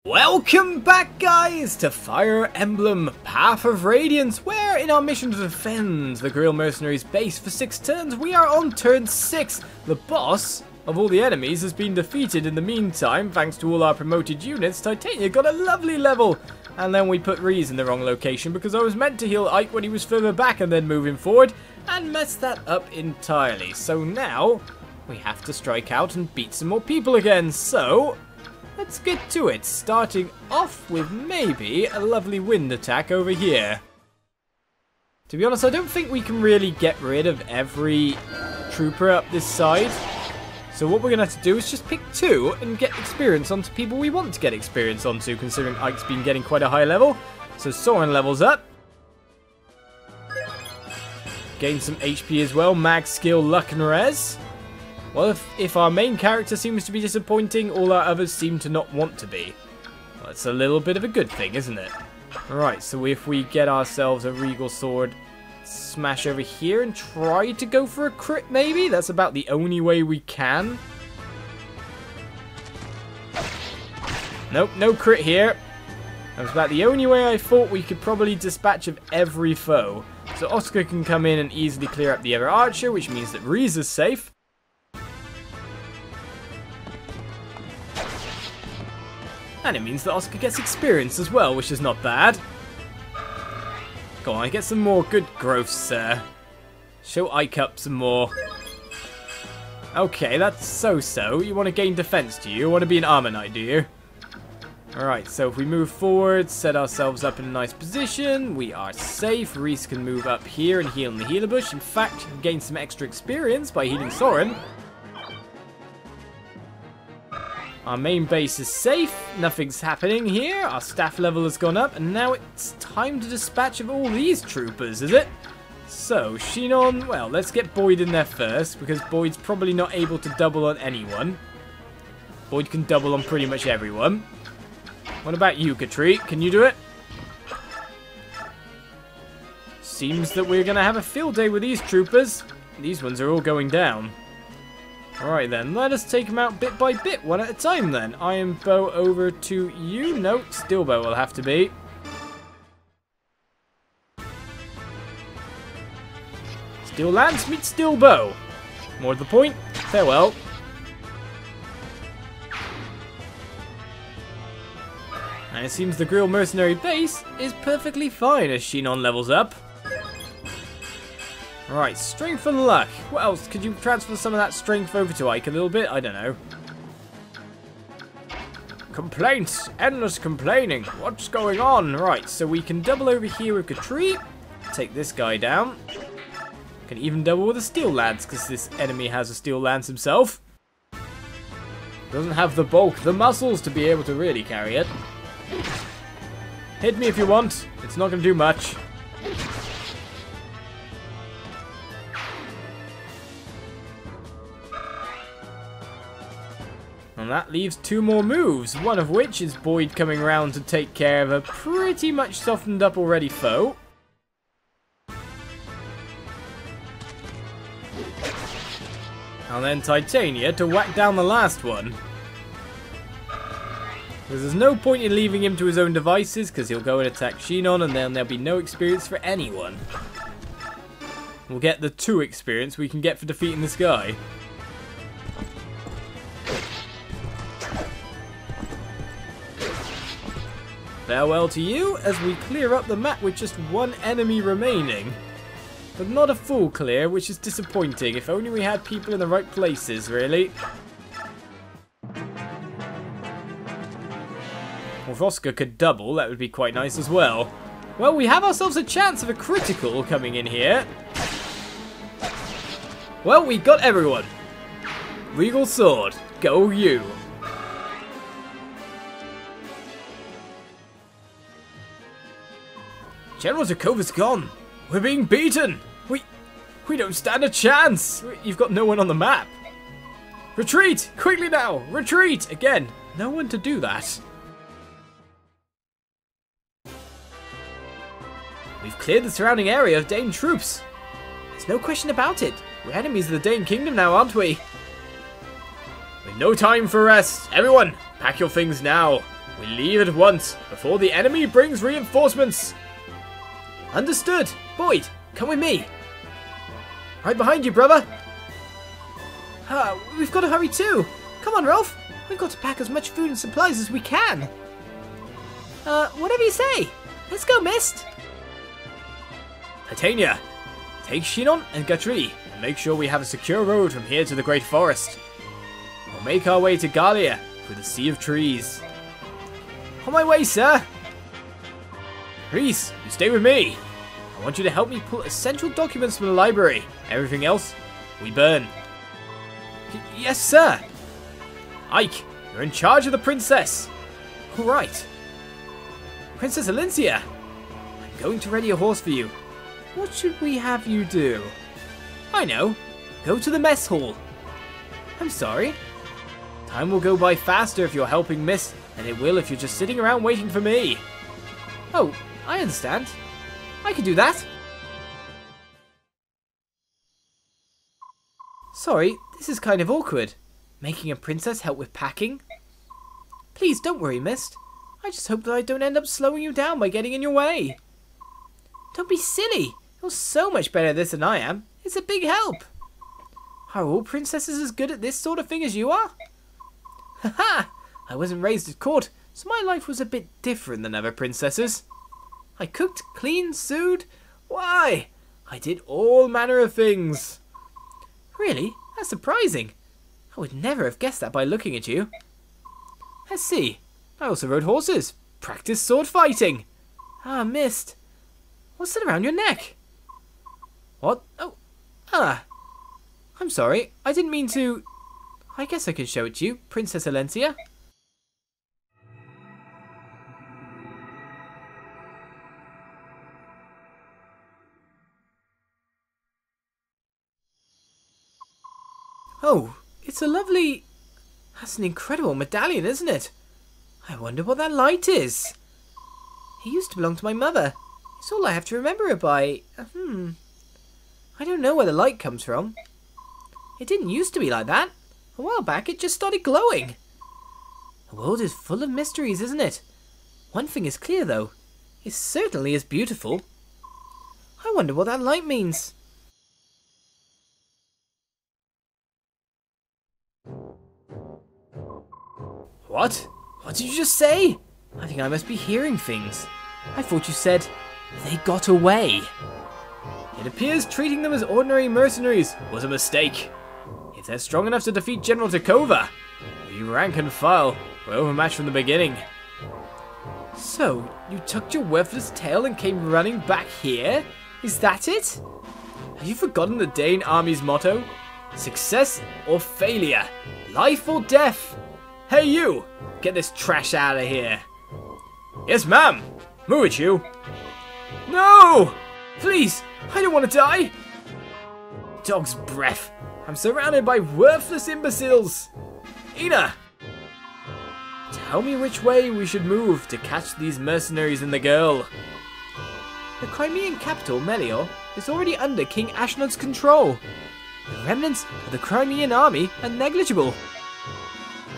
Welcome back, guys, to Fire Emblem Path of Radiance, where in our mission to defend the Guerrilla Mercenaries base for 6 turns, we are on turn 6. The boss of all the enemies has been defeated in the meantime. Thanks to all our promoted units, Titania got a lovely level. And then we put Reese in the wrong location because I was meant to heal Ike when he was further back and then moving forward, and messed that up entirely. So now we have to strike out and beat some more people again. So let's get to it, starting off with maybe a lovely wind attack over here. To be honest, I don't think we can really get rid of every trooper up this side. So what we're going to have to do is just pick 2 and get experience onto people we want to get experience onto, considering Ike's been getting quite a high level. So Soren levels up. Gain some HP as well, mag skill, luck and res. Well, if our main character seems to be disappointing, all our others seem to not want to be. Well, that's a little bit of a good thing, isn't it? Alright, so if we get ourselves a Regal Sword, smash over here and try to go for a crit, maybe? That's about the only way we can. Nope, no crit here. That's about the only way I thought we could probably dispatch of every foe. So Oscar can come in and easily clear up the other archer, which means that Reese is safe. And it means that Oscar gets experience as well, which is not bad. Go on, get some more good growth, sir. Show Ike up some more. Okay, that's so-so. You want to gain defense, do you? You want to be an armor knight, do you? Alright, so if we move forward, set ourselves up in a nice position, we are safe. Reese can move up here and heal in the healer bush. In fact, gain some extra experience by healing Soren. Our main base is safe, nothing's happening here, our staff level has gone up, and now it's time to dispatch of all these troopers, is it? So, Shinon, well, let's get Boyd in there first, because Boyd's probably not able to double on anyone. Boyd can double on pretty much everyone. What about you, Katri? Can you do it? Seems that we're going to have a field day with these troopers. These ones are all going down. Alright then, let us take them out bit by bit, one at a time then. Iron Bow over to you. No, Steel Bow will have to be. Steel Lance meets Steel Bow. More to the point, farewell. And it seems the Guerrilla Mercenary base is perfectly fine as Shinon levels up. Right, strength and luck. What else? Could you transfer some of that strength over to Ike a little bit? I don't know. Complaints. Endless complaining. What's going on? Right, so we can double over here with Katri. Take this guy down. Can even double with a Steel Lance, because this enemy has a Steel Lance himself. Doesn't have the bulk, the muscles to be able to really carry it. Hit me if you want. It's not going to do much. And that leaves 2 more moves, one of which is Boyd coming round to take care of a pretty much softened up already foe. And then Titania to whack down the last one. Because there's no point in leaving him to his own devices, because he'll go and attack Shinon and then there'll be no experience for anyone. We'll get the 2 experience we can get for defeating this guy. Farewell to you as we clear up the map with just 1 enemy remaining. But not a full clear, which is disappointing. If only we had people in the right places, really. Well, if Oscar could double, that would be quite nice as well. Well, we have ourselves a chance of a critical coming in here. Well, we got everyone. Regal Sword, go you. General Zakova's gone. We're being beaten. We don't stand a chance. You've got no one on the map. Retreat! Quickly now! Retreat! Again, no one to do that. We've cleared the surrounding area of Daein troops. There's no question about it. We're enemies of the Daein Kingdom now, aren't we? With no time for rest. Everyone, pack your things now. We leave at once, before the enemy brings reinforcements. Understood. Boyd, come with me. Right behind you, brother. We've got to hurry too. Come on, Ralph. We've got to pack as much food and supplies as we can. Whatever you say. Let's go, Mist. Titania, take Shinon and Gatri and make sure we have a secure road from here to the Great Forest. We'll make our way to Gallia through the Sea of Trees. On my way, sir. Reese, you stay with me. I want you to help me pull essential documents from the library. Everything else, we burn. Yes, sir. Ike, you're in charge of the princess. All right. Princess Elincia, I'm going to ready a horse for you. What should we have you do? I know. Go to the mess hall. I'm sorry. Time will go by faster if you're helping Miss, and it will if you're just sitting around waiting for me. Oh, I understand. I can do that. Sorry, this is kind of awkward. Making a princess help with packing? Please don't worry, Mist. I just hope that I don't end up slowing you down by getting in your way. Don't be silly. You're so much better at this than I am. It's a big help. Are all princesses as good at this sort of thing as you are? Haha! I wasn't raised at court, so my life was a bit different than other princesses. I cooked, cleaned, sewed. Why? I did all manner of things. Really? That's surprising. I would never have guessed that by looking at you. Let's see. I also rode horses, practiced sword fighting. Ah, Mist. What's that around your neck? What? Oh, I'm sorry. I didn't mean to... I guess I can show it to you, Princess Elincia. Oh, it's a lovely... That's an incredible medallion, isn't it? I wonder what that light is. It used to belong to my mother. It's all I have to remember it by. I don't know where the light comes from. It didn't used to be like that. A while back it just started glowing. The world is full of mysteries, isn't it? One thing is clear though. It certainly is beautiful. I wonder what that light means. What? What did you just say? I think I must be hearing things. I thought you said, they got away. It appears treating them as ordinary mercenaries was a mistake. If they're strong enough to defeat General Takova, we rank and file were overmatched from the beginning. So, you tucked your worthless tail and came running back here? Is that it? Have you forgotten the Daein army's motto? Success or failure, life or death. Hey you, get this trash out of here. Yes ma'am, move it you. No, please, I don't want to die. Dog's breath, I'm surrounded by worthless imbeciles. Ina, tell me which way we should move to catch these mercenaries and the girl. The Crimean capital, Melior, is already under King Ashnod's control. The remnants of the Crimean army are negligible.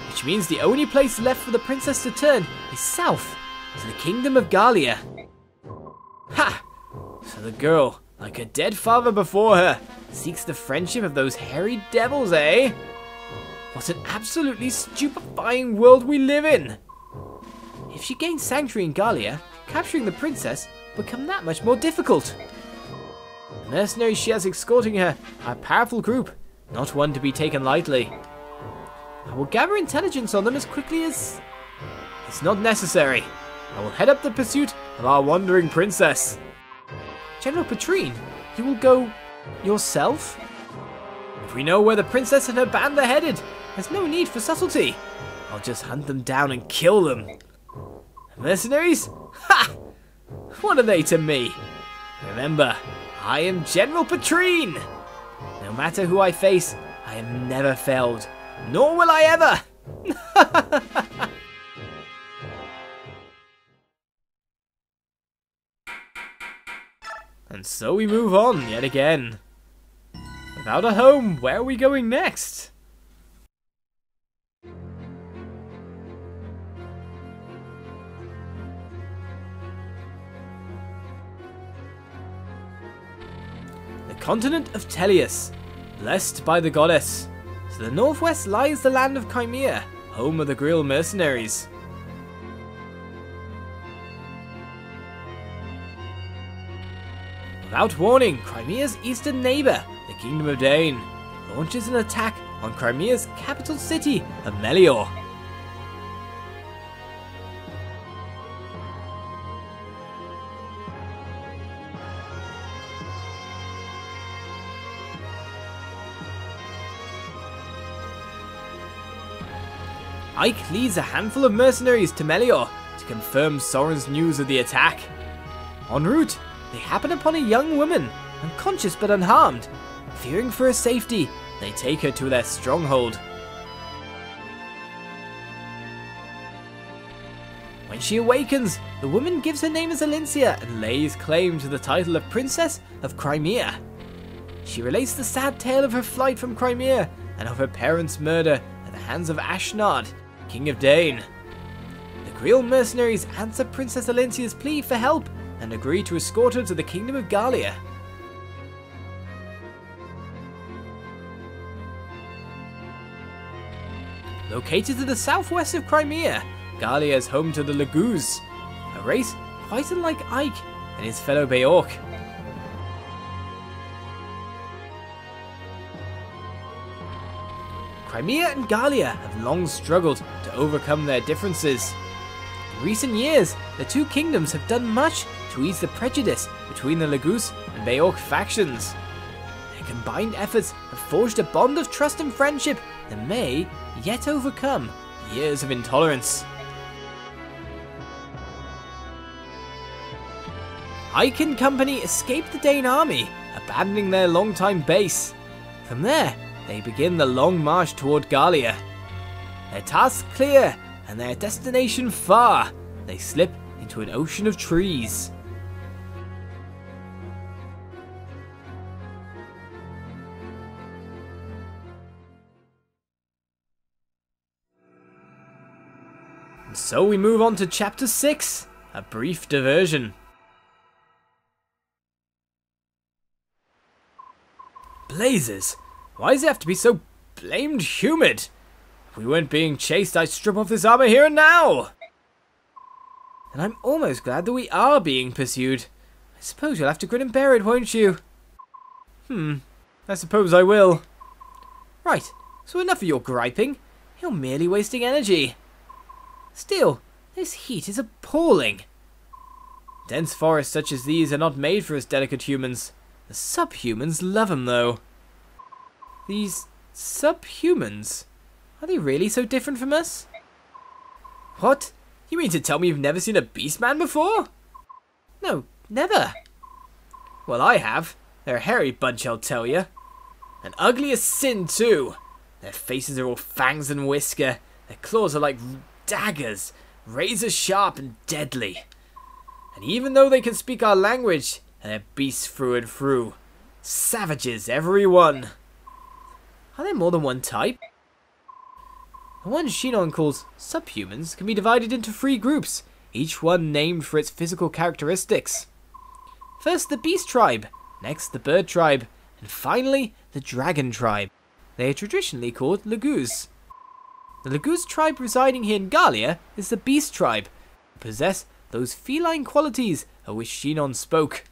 Which means the only place left for the princess to turn is south, to the kingdom of Gallia. Ha! So the girl, like her dead father before her, seeks the friendship of those hairy devils, eh? What an absolutely stupefying world we live in! If she gains sanctuary in Gallia, capturing the princess will become that much more difficult. The mercenaries she has escorting her are a powerful group, not one to be taken lightly. I will gather intelligence on them as quickly as... It's not necessary. I will head up the pursuit of our wandering princess. General Petrine, you will go yourself? If we know where the princess and her band are headed, there's no need for subtlety. I'll just hunt them down and kill them. The mercenaries? Ha! What are they to me? Remember, I am General Petrine. No matter who I face, I am never failed. Nor will I ever! And so we move on yet again. Without a home, where are we going next? continent of Teleus, blessed by the goddess. To the northwest lies the land of Crimea, home of the Grill mercenaries. Without warning, Crimea's eastern neighbour, the Kingdom of Daein, launches an attack on Crimea's capital city of Melior. Ike leads a handful of mercenaries to Melior to confirm Soren's news of the attack. En route, they happen upon a young woman, unconscious but unharmed. Fearing for her safety, they take her to their stronghold. When she awakens, the woman gives her name as Elincia and lays claim to the title of Princess of Crimea. She relates the sad tale of her flight from Crimea and of her parents' murder at the hands of Ashnard, King of Daein. The Grill mercenaries answer Princess Elincia's plea for help and agree to escort her to the Kingdom of Gallia. Located to the southwest of Crimea, Gallia is home to the Laguz, a race quite unlike Ike and his fellow Beork. Crimea and Gallia have long struggled to overcome their differences. In recent years, the two kingdoms have done much to ease the prejudice between the Laguz and Beork factions. Their combined efforts have forged a bond of trust and friendship that may yet overcome years of intolerance. Ike and company escape the Daein army, abandoning their longtime base. From there, they begin the long march toward Gallia. Their task clear and their destination far, they slip into an ocean of trees. And so we move on to Chapter 6, A Brief Diversion. Blazes! Why does it have to be so blamed humid? If we weren't being chased, I'd strip off this armor here and now! And I'm almost glad that we are being pursued. I suppose you'll have to grin and bear it, won't you? I suppose I will. Right, so enough of your griping. You're merely wasting energy. Still, this heat is appalling. Dense forests such as these are not made for us delicate humans. The subhumans love them, though. These subhumans? Are they really so different from us? What? You mean to tell me you've never seen a beastman before? No, never. Well, I have. They're a hairy bunch, I'll tell you. And ugly as sin, too. Their faces are all fangs and whisker. Their claws are like daggers, razor sharp and deadly. And even though they can speak our language, they're beasts through and through. Savages, every one. Are there more than one type? The one Shinon calls subhumans can be divided into 3 groups, each one named for its physical characteristics. First the beast tribe, next the bird tribe, and finally the dragon tribe. They are traditionally called Laguz. The Laguz tribe residing here in Gallia is the beast tribe, who possess those feline qualities of which Shinon spoke.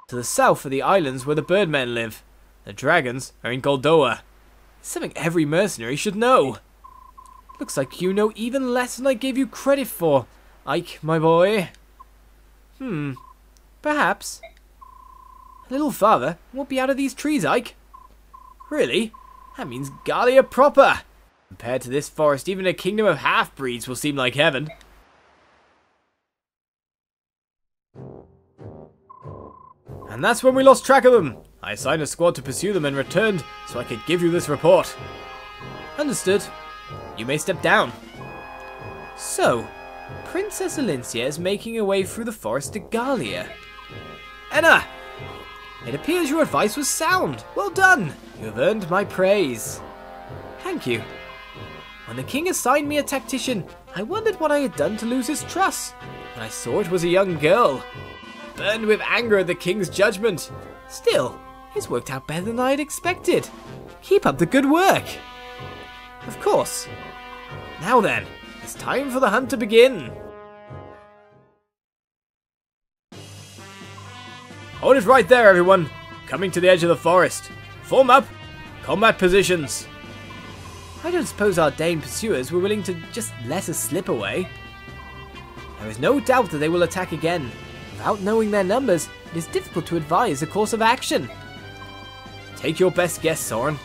To the south are the islands where the birdmen live. The dragons are in Goldoa. It's something every mercenary should know. Looks like you know even less than I gave you credit for, Ike, my boy. Perhaps. A little farther, and we'll be out of these trees, Ike. Really? That means Gallia proper. Compared to this forest, even a kingdom of half-breeds will seem like heaven. And that's when we lost track of them. I assigned a squad to pursue them and returned so I could give you this report. Understood. You may step down. So, Princess Elincia is making her way through the forest to Gallia. Enna! It appears your advice was sound. Well done. You have earned my praise. Thank you. When the king assigned me a tactician, I wondered what I had done to lose his trust. When I saw it was a young girl. burned with anger at the king's judgment. Still, it's worked out better than I had expected. Keep up the good work. Of course. Now then, it's time for the hunt to begin. Hold it right there, everyone. Coming to the edge of the forest. Form up. Combat positions. I don't suppose our Daein pursuers were willing to just let us slip away. There is no doubt that they will attack again. Without knowing their numbers, it is difficult to advise a course of action. Take your best guess, Soren.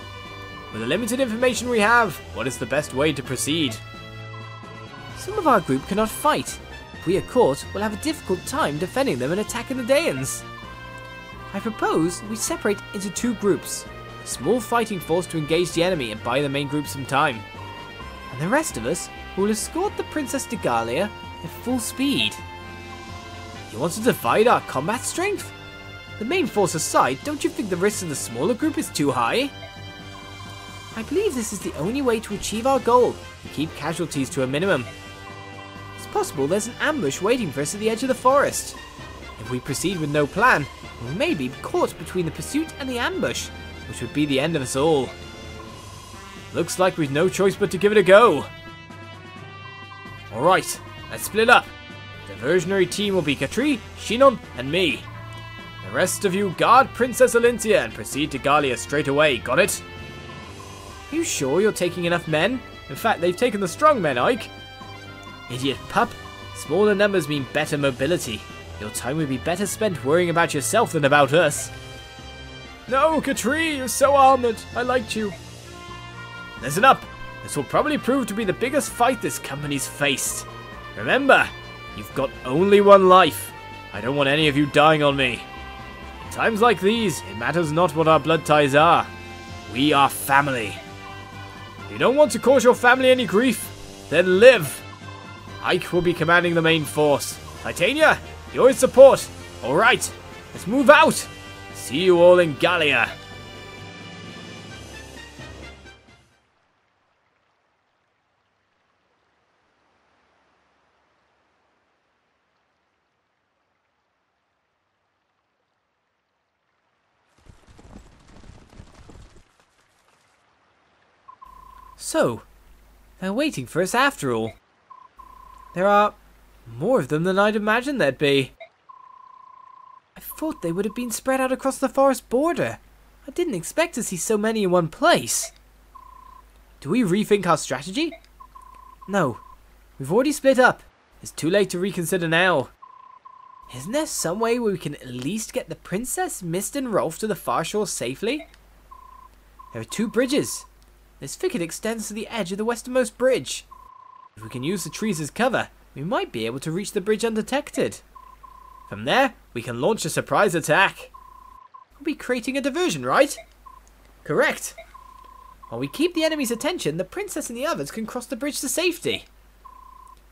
With the limited information we have, what is the best way to proceed? Some of our group cannot fight. If we are caught, we'll have a difficult time defending them and attacking the Daeins. I propose we separate into two groups. A small fighting force to engage the enemy and buy the main group some time. And the rest of us will escort the Princess to Gallia at full speed. You want to divide our combat strength? The main force aside, don't you think the risk in the smaller group is too high? I believe this is the only way to achieve our goal, and keep casualties to a minimum. It's possible there's an ambush waiting for us at the edge of the forest. If we proceed with no plan, we may be caught between the pursuit and the ambush, which would be the end of us all. Looks like we've no choice but to give it a go. Alright, let's split up. The diversionary team will be Katri, Shinon, and me. The rest of you guard Princess Elincia and proceed to Gallia straight away, got it? Are you sure you're taking enough men? In fact, they've taken the strong men, Ike. Idiot pup. Smaller numbers mean better mobility. Your time would be better spent worrying about yourself than about us. No, Katri, you're so armored. I liked you. Listen up. This will probably prove to be the biggest fight this company's faced. Remember, you've got only one life. I don't want any of you dying on me. In times like these, it matters not what our blood ties are. We are family. If you don't want to cause your family any grief, then live. Ike will be commanding the main force. Titania, you're in support. Alright, let's move out. See you all in Gallia. So, they're waiting for us after all. There are more of them than I'd imagined there'd be. I thought they would have been spread out across the forest border. I didn't expect to see so many in one place. Do we rethink our strategy? No, we've already split up. It's too late to reconsider now. Isn't there some way where we can at least get the Princess, Mist and Rolf to the far shore safely? There are two bridges. This thicket extends to the edge of the westernmost bridge. If we can use the trees as cover, we might be able to reach the bridge undetected. From there, we can launch a surprise attack. We'll be creating a diversion, right? Correct. While we keep the enemy's attention, the princess and the others can cross the bridge to safety.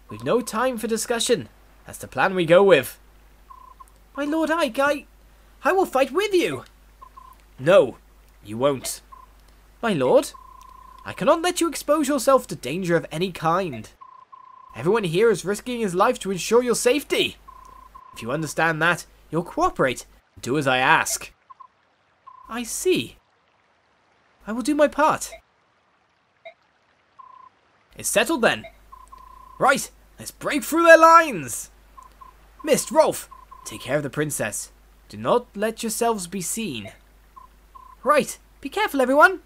We've no time for discussion. That's the plan we go with. My lord Ike, I will fight with you. No, you won't. My lord, I cannot let you expose yourself to danger of any kind. Everyone here is risking his life to ensure your safety. If you understand that, you'll cooperate and do as I ask. I see. I will do my part. It's settled then. Right, let's break through their lines. Mist, Rolf, take care of the princess. Do not let yourselves be seen. Right, be careful everyone.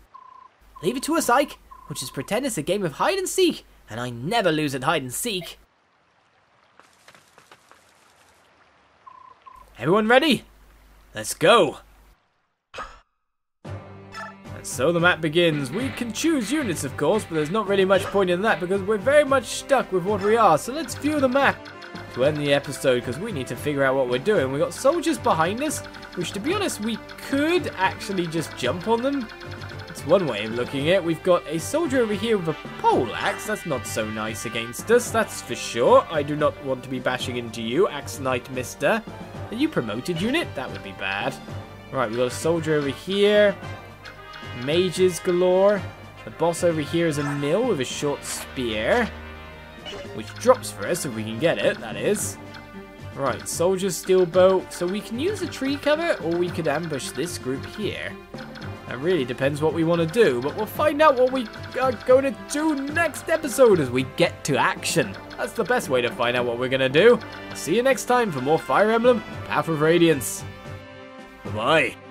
Leave it to us, Ike. We'll just pretend it's a game of hide and seek, and I never lose at hide and seek. Everyone ready? Let's go. And so the map begins. We can choose units, of course, but there's not really much point in that because we're very much stuck with what we are. So let's view the map to end the episode because we need to figure out what we're doing. We've got soldiers behind us, which to be honest, we could actually just jump on them. It's one way of looking at it. We've got a soldier over here with a pole axe. That's not so nice against us, that's for sure. I do not want to be bashing into you, Axe Knight Mister. Are you promoted unit? That would be bad. Right, we've got a soldier over here. Mages galore. The boss over here is a mill with a short spear, which drops for us if we can get it, that is. Right, Soldier's Steel Bow. So we can use a tree cover, or we could ambush this group here. That really depends what we want to do, but we'll find out what we are going to do next episode as we get to action. That's the best way to find out what we're going to do. I'll see you next time for more Fire Emblem Path of Radiance. Bye-bye.